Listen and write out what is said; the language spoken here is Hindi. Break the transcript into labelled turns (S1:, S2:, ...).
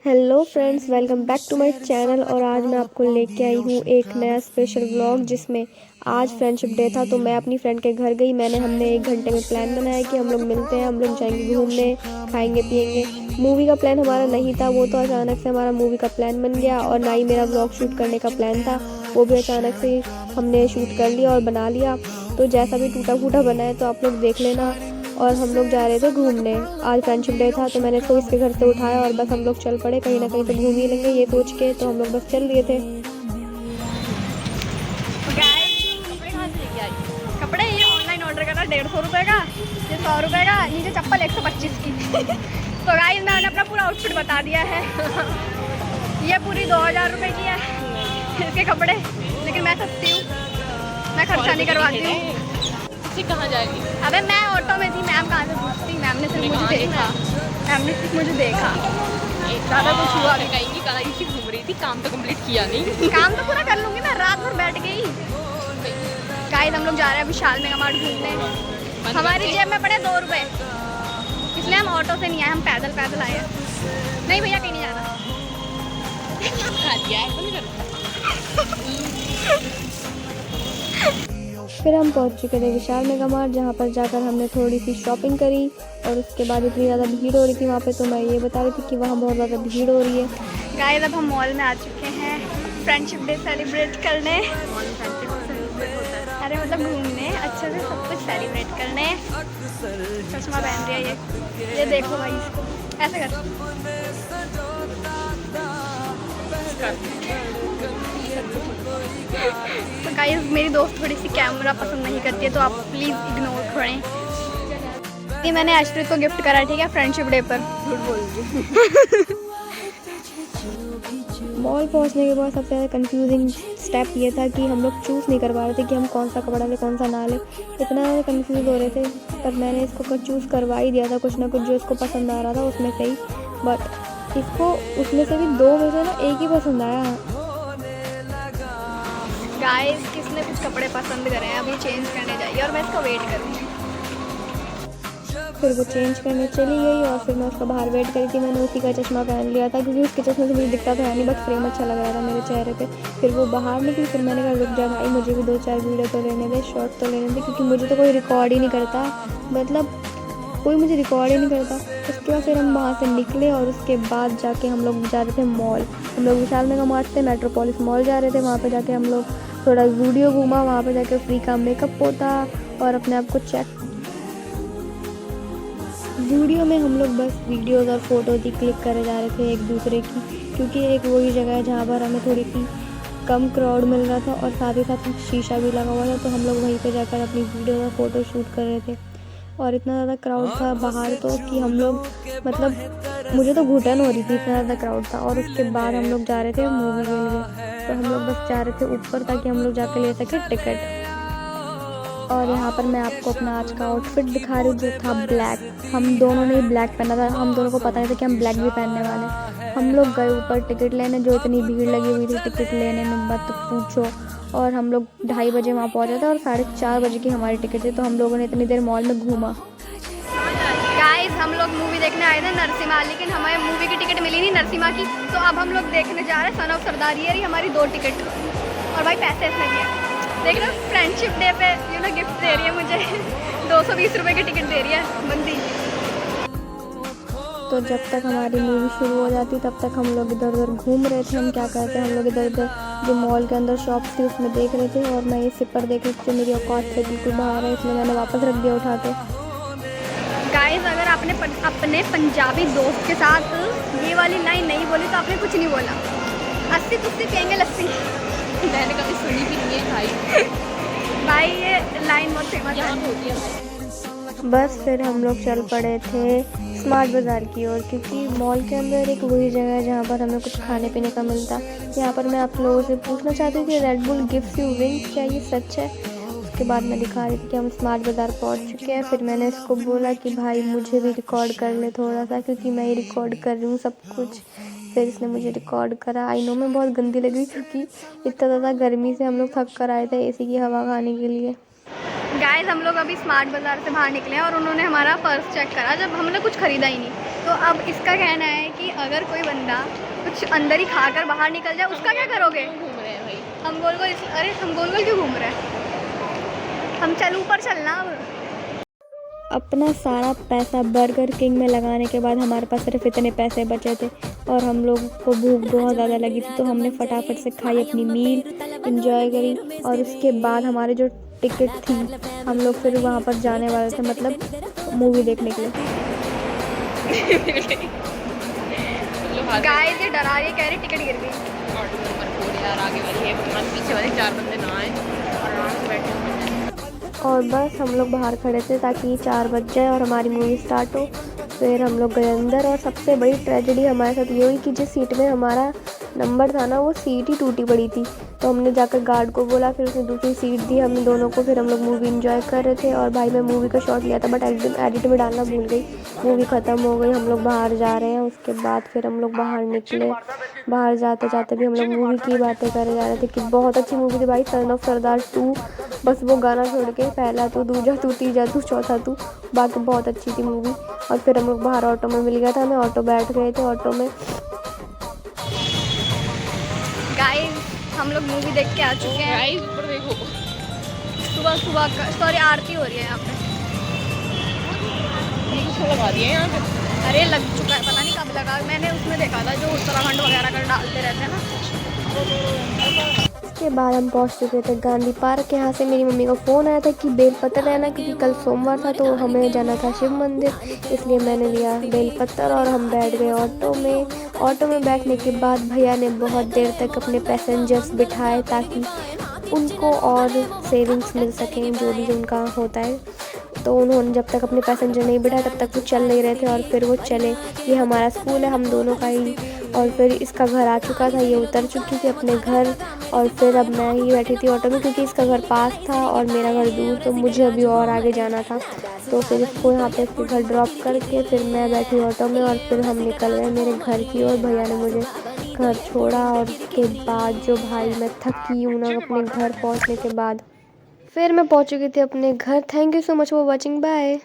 S1: Hello friends, welcome back to my channel. और आज मैं आपको लेके आई हूँ एक नया स्पेशल व्लॉग, जिसमें आज फ्रेंडशिप डे था तो मैं अपनी फ्रेंड के घर गई। हमने 1 घंटे में प्लान बनाया कि हम लोग मिलते हैं, हम लोग जाएंगे घूमने, खाएंगे पिएंगे। मूवी का प्लान हमारा नहीं था, वो तो अचानक से हमारा मूवी का प्लान बन गया। और ना ही मेरा व्लॉग शूट करने का प्लान था, वो भी अचानक से हमने शूट कर लिया और बना लिया। तो जैसा भी टूटा फूटा बना है तो आप लोग देख लेना। और हम लोग जा रहे थे घूमने, आज फ्रेंडशिप डे था तो मैंने इसको इसके घर से उठाया और बस हम लोग चल पड़े, कहीं ना कहीं तो घूम ही लेंगे ये सोच के। तो हम लोग बस चल दिए थे।
S2: कपड़े कहाँ से लेके आई? कपड़े ये ऑनलाइन ऑर्डर करा 150 रुपये का, ये 100 रुपये का, नीचे चप्पल 125 की। तो गाइस मैंने अपना पूरा आउटफिट बता दिया है। ये पूरी 2000 रुपये की है इसके कपड़े, लेकिन मैं सस्ती हूँ, मैं खर्चा नहीं करवाती हूँ।
S3: कहाँ जाएगी?
S2: अबे मैं ऑटो में थी, मैम कहाँ से पूछती, मैम ने सिर्फ मुझे देखा, मैम ने सिर्फ मुझे देखा, ज़्यादा कुछ हुआ नहीं।
S3: कहीं की घूम रही थी, काम तो कंप्लीट किया नहीं।
S2: काम तो पूरा कर लूँगी ना, रात भर बैठ गई। गाइस हम लोग जा रहे हैं विशाल मेगा मार्ट घूमने। हमारी जेब में पड़े 2 रुपये, इसलिए हम ऑटो से नहीं आए, हम पैदल आए हैं। नहीं भैया कहीं नहीं जाना।
S1: फिर हम पहुंच चुके थे विशाल मेगा मार्ट, जहाँ पर जाकर हमने थोड़ी सी शॉपिंग करी। और उसके बाद इतनी ज़्यादा भीड़ हो रही थी वहाँ पे, तो मैं ये बता रही थी कि वहाँ बहुत ज़्यादा भीड़ हो रही है।
S2: गाइस अब हम मॉल में आ चुके हैं फ्रेंडशिप डे सेलिब्रेट करने। अरे मतलब घूमने, अच्छे से सब कुछ सेलिब्रेट करने। चश्मा पहन रही है ये देखो भाई, इसको ऐसे कर। तो गाइस मेरी दोस्त थोड़ी सी कैमरा पसंद नहीं करती है, तो आप प्लीज़ इग्नोर करें। ये मैंने आश्रित को गिफ्ट करा, ठीक है, फ्रेंडशिप डे पर। झूठ बोल रही।
S1: मॉल पहुंचने के बाद सबसे ज़्यादा कंफ्यूजिंग स्टेप ये था कि हम लोग चूज़ नहीं कर पा रहे थे कि हम कौन सा कपड़ा लें कौन सा ना लें। इतना ज़्यादा कंफ्यूज हो रहे थे, पर मैंने इसको चूज़ करवा ही दिया था, कुछ ना कुछ जो इसको पसंद आ रहा था उसमें से ही। बट इसको उसमें से भी 2 में से ना एक ही पसंद आया।
S2: गाइस किसने कुछ कपड़े पसंद करे हैं, अभी चेंज करने जाइए और मैं इसका वेट करूँगी।
S1: फिर वो चेंज करने चली गई और फिर मैं उसका बाहर वेट करी थी। मैंने उसी का चश्मा पहन लिया था, क्योंकि उसके चश्मे से मुझे दिखता था नहीं, बट फ्रेम अच्छा लग रहा था मेरे चेहरे पे। फिर वो बाहर निकली, फिर मैंने कहा रुक जा भाई, मुझे भी 2-4 वीडियो तो लेने दे, शॉर्ट तो लेने दे, क्योंकि मुझे तो कोई रिकॉर्ड ही नहीं करता, मतलब कोई मुझे रिकॉर्ड ही नहीं करता। उसके बाद फिर हम वहाँ से निकले और उसके बाद जाके हम लोग जा रहे थे मॉल। हम लोग विशाल मेगा मार्ट से मेट्रोपोलिस मॉल जा रहे थे। वहाँ पे जाके हम लोग थोड़ा वीडियो घूमा, वहाँ पे जाके फ्री का मेकअप होता और अपने आप को चेक। वीडियो में हम लोग बस वीडियोस और फोटोज ही क्लिक करे जा रहे थे एक दूसरे की, क्योंकि एक वही जगह है जहाँ पर हमें थोड़ी सी कम क्राउड मिल रहा था और साथ ही साथ शीशा भी लगा हुआ था, तो हम लोग वहीं पे जाकर अपनी वीडियो और फोटो शूट कर रहे थे। और इतना ज़्यादा क्राउड था बाहर तो कि हम लोग, मतलब मुझे तो घुटन हो रही थी, इतना ज़्यादा क्राउड था। और उसके बाद हम लोग जा रहे थे मूवी के लिए, तो हम लोग बस जा रहे थे ऊपर ताकि हम लोग जाके ले सके टिकट। और यहाँ पर मैं आपको अपना आज का आउटफिट दिखा रही हूँ, जो था ब्लैक। हम दोनों ने ब्लैक पहना था, हम दोनों को पता नहीं था कि हम ब्लैक भी पहनने वाले हैं। हम लोग गए ऊपर टिकट लेने, जो इतनी भीड़ लगी हुई थी टिकट लेने में मत पूछो। और हम लोग 2:30 बजे वहाँ पहुँचे थे और 4:30 बजे की हमारी टिकट थी, तो हम लोगों ने इतनी देर मॉल में घूमा।
S2: गाइस हम लोग मूवी देखने आए थे नरसिम्हा, लेकिन हमें मूवी की टिकट मिली नहीं नरसिम्हा की, तो अब हम लोग देखने जा रहे हैं सन ऑफ सरदार। ये रही हमारी 2 टिकट, और भाई पैसे इसने दिए। देख रहे हो फ्रेंडशिप डे पे गिफ्ट दे रही है मुझे। 220 रुपये की टिकट दे रही है बंदी।
S1: तो जब तक हमारी मूवी शुरू हो जाती तब तक हम लोग इधर उधर घूम रहे थे। हम क्या करते हैं, हम लोग इधर उधर जो मॉल के अंदर शॉप्स थी उसमें देख रहे थे। और मैं ये सिपर देख रही थी जो मेरी औकात से बिल्कुल बाहर है, इसलिए मैंने वापस रख दिया उठा के।
S2: गाइस अगर आपने अपने पंजाबी दोस्त के साथ ये वाली लाइन नहीं बोली तो आपने कुछ नहीं बोला। 80 तुस्सी पियेंगे लस्सी।
S3: मैंने कभी सुनी भी नहीं है भाई।
S2: भाई ये लाइन बहुत फेमस है।
S1: बस फिर हम लोग चल पड़े थे स्मार्ट बाज़ार की ओर, क्योंकि मॉल के अंदर एक वही जगह है जहाँ पर हमें कुछ खाने पीने का मिलता। यहाँ पर मैं आप लोगों से पूछना चाहती हूँ कि red bull gives you wings, क्या ये सच है? उसके बाद मैं दिखा रही थी कि हम स्मार्ट बाज़ार पहुँच चुके हैं। फिर मैंने इसको बोला कि भाई मुझे भी रिकॉर्ड कर ले थोड़ा सा, क्योंकि मैं ही रिकॉर्ड कर रही हूँ सब कुछ। फिर इसने मुझे रिकॉर्ड करा। आई नो मैं बहुत गंदी लगी, क्योंकि इतना ज़्यादा गर्मी से हम लोग थक कर आए थे एसी की हवा खाने के लिए।
S2: गाइस हम लोग अभी स्मार्ट बाज़ार से बाहर निकले हैं और उन्होंने हमारा पर्स चेक करा, जब हमने कुछ ख़रीदा ही नहीं। तो अब इसका कहना है कि अगर कोई बंदा कुछ अंदर ही खाकर बाहर निकल जाए उसका क्या करोगे?
S3: घूम रहे हैं भाई।
S2: हम गोल गोल अरे हम गोल गोल क्यों घूम रहे हैं? हम चल ऊपर चलना अब।
S1: अपना सारा पैसा बर्गर किंग में लगाने के बाद हमारे पास सिर्फ इतने पैसे बचे थे और हम लोग को भूख बहुत ज़्यादा लगी थी, तो हमने फटाफट से खाई अपनी मील, एंजॉय करी। और उसके बाद हमारी जो टिकट थी, हम लोग फिर वहाँ पर जाने वाले थे, मतलब मूवी देखने के लिए।
S2: गाइस ये डरा रही, कह रही टिकट गिर गई।
S3: ऑटो नंबर 4 यार, आगे वाली है, बस पीछे वाले 4 बंदे ना आए और आराम से बैठे हैं।
S1: और बस हम लोग बाहर खड़े थे ताकि 4 बज जाए और हमारी मूवी स्टार्ट हो। फिर हम लोग गए अंदर और सबसे बड़ी ट्रेजेडी हमारे साथ ये हुई कि जिस सीट में हमारा नंबर था ना, वो सीट ही टूटी पड़ी थी। तो हमने जाकर गार्ड को बोला, फिर उसने दूसरी सीट दी हमें दोनों को। फिर हम लोग मूवी एंजॉय कर रहे थे और भाई मैं मूवी का शॉट लिया था बट एडिट में डालना भूल गई। मूवी ख़त्म हो गई, हम लोग बाहर जा रहे हैं। उसके बाद फिर हम लोग बाहर निकले। बाहर जाते जाते भी हम लोग मूवी की बातें करे जा रहे थे कि बहुत अच्छी मूवी थी भाई, सन ऑफ सरदार 2। बस वो गाना छोड़ के, पहला तू, दूजा तू, तीजा तू, चौथा तू, बाकी बहुत अच्छी थी मूवी। और फिर हम लोग बाहर ऑटो में मिल गया था हमें, ऑटो बैठ गए थे ऑटो में।
S2: गाइस हम लोग मूवी देख के आ चुके हैं।
S3: गाइस ऊपर देखो,
S2: सुबह सुबह सॉरी आरती हो रही है यहाँ पे।
S3: इसको लगा दिया यहाँ पे।
S2: अरे लग चुका है, पता नहीं कब लगा। मैंने उसमें देखा था जो उत्तराखंड वगैरह कर डालते रहते हैं ना।
S1: उसके बाद हम पहुंच चुके थे गांधी पार्क। यहाँ से मेरी मम्मी का फ़ोन आया था कि बेलपत्र लेना, क्योंकि कल सोमवार था तो हमें जाना था शिव मंदिर, इसलिए मैंने लिया बेलपत्र और हम बैठ गए ऑटो में। ऑटो में बैठने के बाद भैया ने बहुत देर तक अपने पैसेंजर्स बिठाए ताकि उनको और सेविंग्स मिल सकें, जो भी उनका होता है। तो उन्होंने जब तक अपने पैसेंजर नहीं बिठाए तब तक वो चल नहीं रहे थे और फिर वो चले। ये हमारा स्कूल है, हम दोनों का ही। और फिर इसका घर आ चुका था, ये उतर चुकी थी अपने घर। और फिर अब मैं ही बैठी थी ऑटो में क्योंकि इसका घर पास था और मेरा घर दूर, तो मुझे अभी और आगे जाना था। तो फिर इसको यहाँ पे इसके घर ड्रॉप करके फिर मैं बैठी ऑटो में और फिर हम निकल गए मेरे घर की ओर। भैया ने मुझे घर छोड़ा और उसके बाद जो भाई मैं थकी हूँ ना अपने घर पहुँचने के बाद, फिर मैं पहुँच चुकी थी अपने घर। Thank you so much for watching, bye.